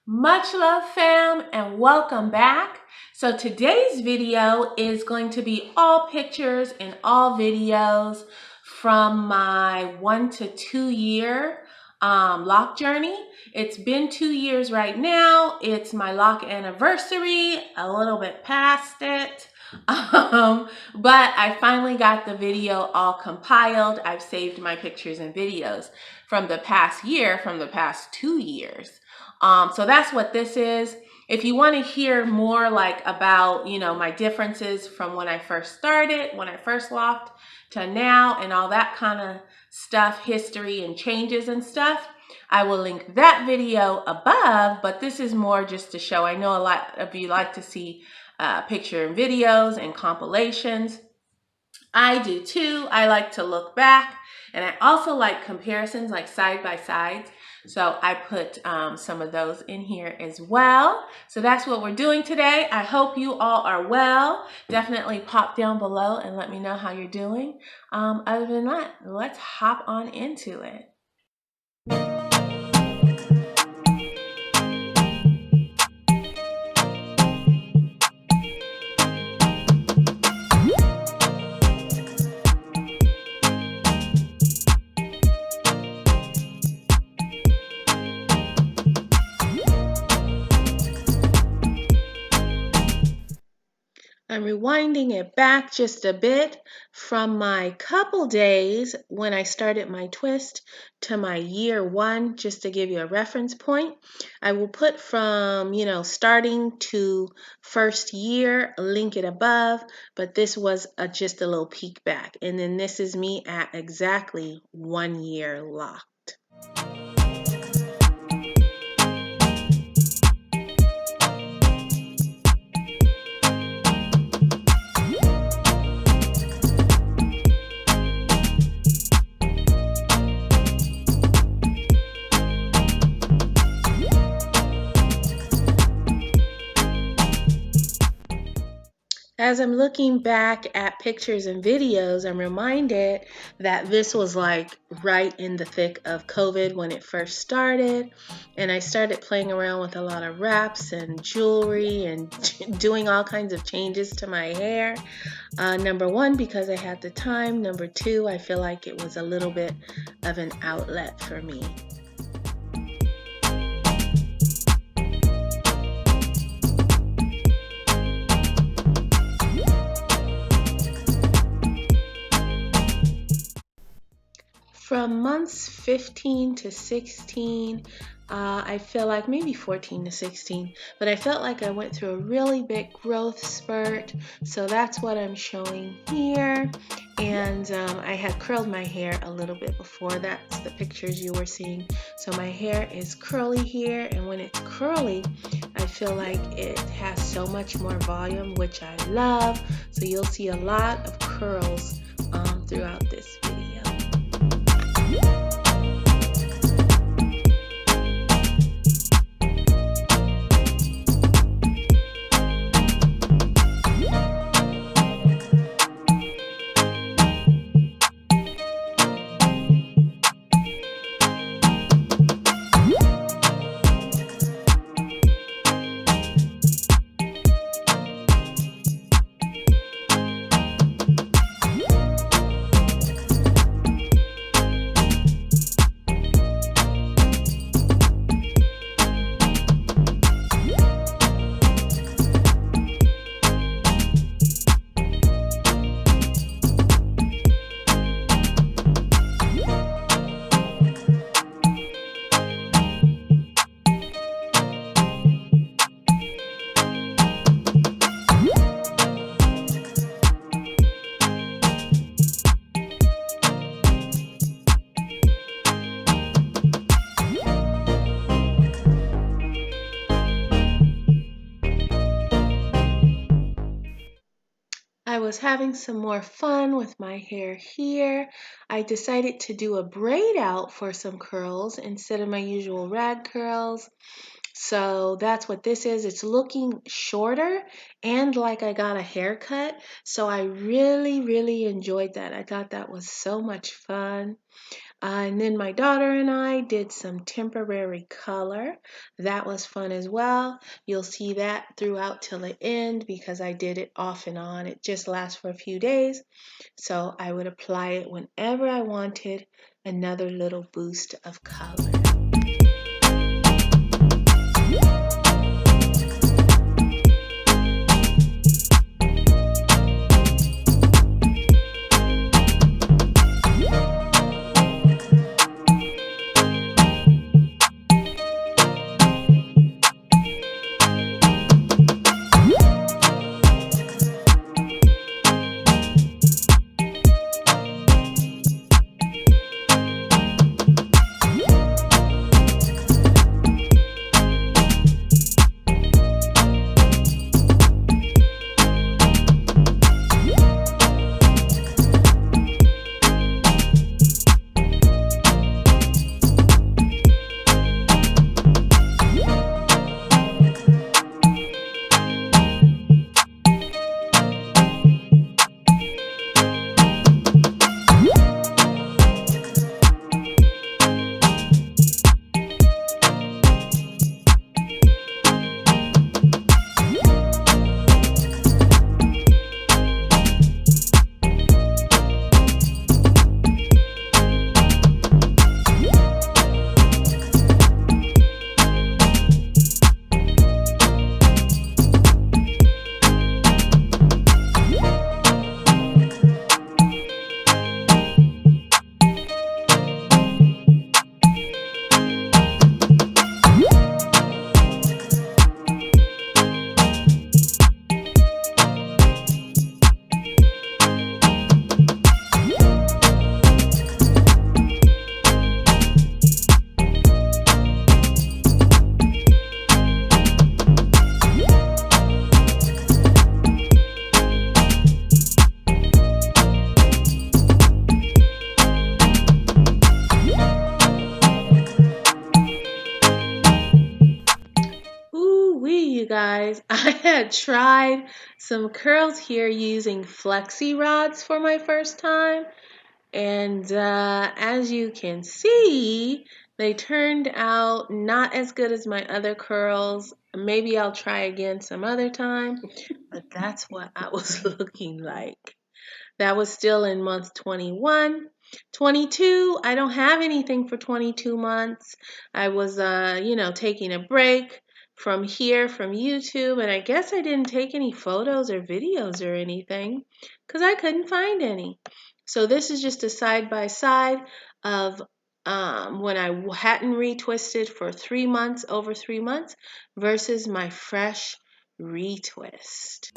Much love, fam, and welcome back. So today's video is going to be all pictures and all videos from my 1 to 2 year loc journey. It's been 2 years right now. It's my loc anniversary, a little bit past it. But I finally got the video all compiled. I've saved my pictures and videos from the past year, from the past 2 years. So that's what this is. If you want to hear more like about, my differences from when I first started, when I first locked to now and all that kind of stuff, history and changes and stuff, I will link that video above, but this is more just to show. I know a lot of you like to see picture and videos and compilations. I do too. I like to look back, and I also like comparisons, like side by sides. So I put some of those in here as well. So that's what we're doing today. I hope you all are well. Definitely pop down below and let me know how you're doing. Other than that, let's hop on into it. I'm rewinding it back just a bit from my couple days when I started my twist to my year 1, just to give you a reference point. I will put from, starting to first year, link it above, but this was just a little peek back. And then this is me at exactly 1 year locked. As I'm looking back at pictures and videos, I'm reminded that this was like right in the thick of COVID when it first started. And I started playing around with a lot of wraps and jewelry and doing all kinds of changes to my hair. Number 1, because I had the time. Number 2, I feel like it was a little bit of an outlet for me. From months 15 to 16, I feel like maybe 14 to 16, but I felt like I went through a really big growth spurt. So that's what I'm showing here. And I had curled my hair a little bit before. That's the pictures you were seeing. So my hair is curly here, and when it's curly, I feel like it has so much more volume, which I love. So you'll see a lot of curls throughout this video. I was having some more fun with my hair here. I decided to do a braid out for some curls instead of my usual rag curls. So that's what this is. It's looking shorter and like I got a haircut. So I really, really enjoyed that. I thought that was so much fun. And then my daughter and I did some temporary color. That was fun as well. You'll see that throughout till the end because I did it off and on. It just lasts for a few days. So I would apply it whenever I wanted another little boost of color. You guys, I had tried some curls here using Flexi rods for my first time, and as you can see, they turned out not as good as my other curls. Maybe I'll try again some other time, but that's what I was looking like. That was still in month 21. 22, I don't have anything for 22 months. I was, taking a break from YouTube, and I guess I didn't take any photos or videos or anything because I couldn't find any. So this is just a side-by-side of when I hadn't retwisted for 3 months, over 3 months, versus my fresh retwist.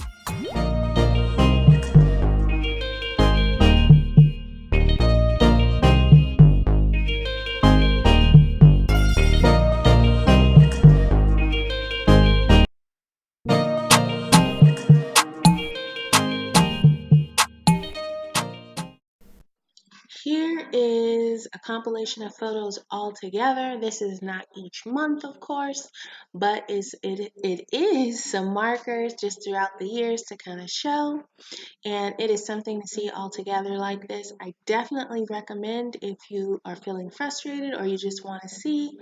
Here is a compilation of photos all together. This is not each month, of course, but it is some markers just throughout the years to kind of show. And it is something to see all together like this. I definitely recommend if you are feeling frustrated or you just want to see,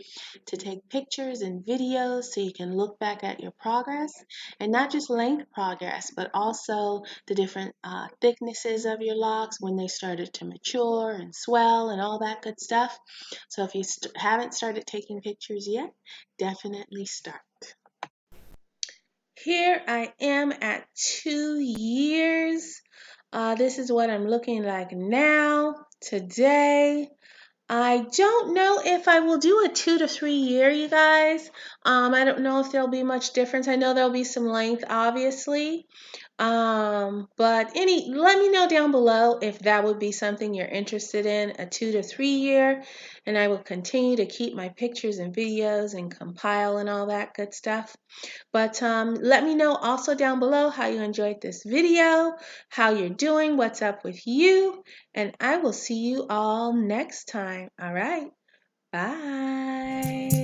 to take pictures and videos so you can look back at your progress, and not just length progress, but also the different thicknesses of your locks when they started to mature and swell and all that good stuff. So if you haven't started taking pictures yet, definitely start. Here I am at 2 years. This is what I'm looking like now, today. I don't know if I will do a 2 to 3 year, you guys. I don't know if there'll be much difference. I know there'll be some length, obviously. But let me know down below if that would be something you're interested in, a 2 to 3 year, and I will continue to keep my pictures and videos and compile and all that good stuff. But let me know also down below how you enjoyed this video, how you're doing, what's up with you, and I will see you all next time. All right, bye.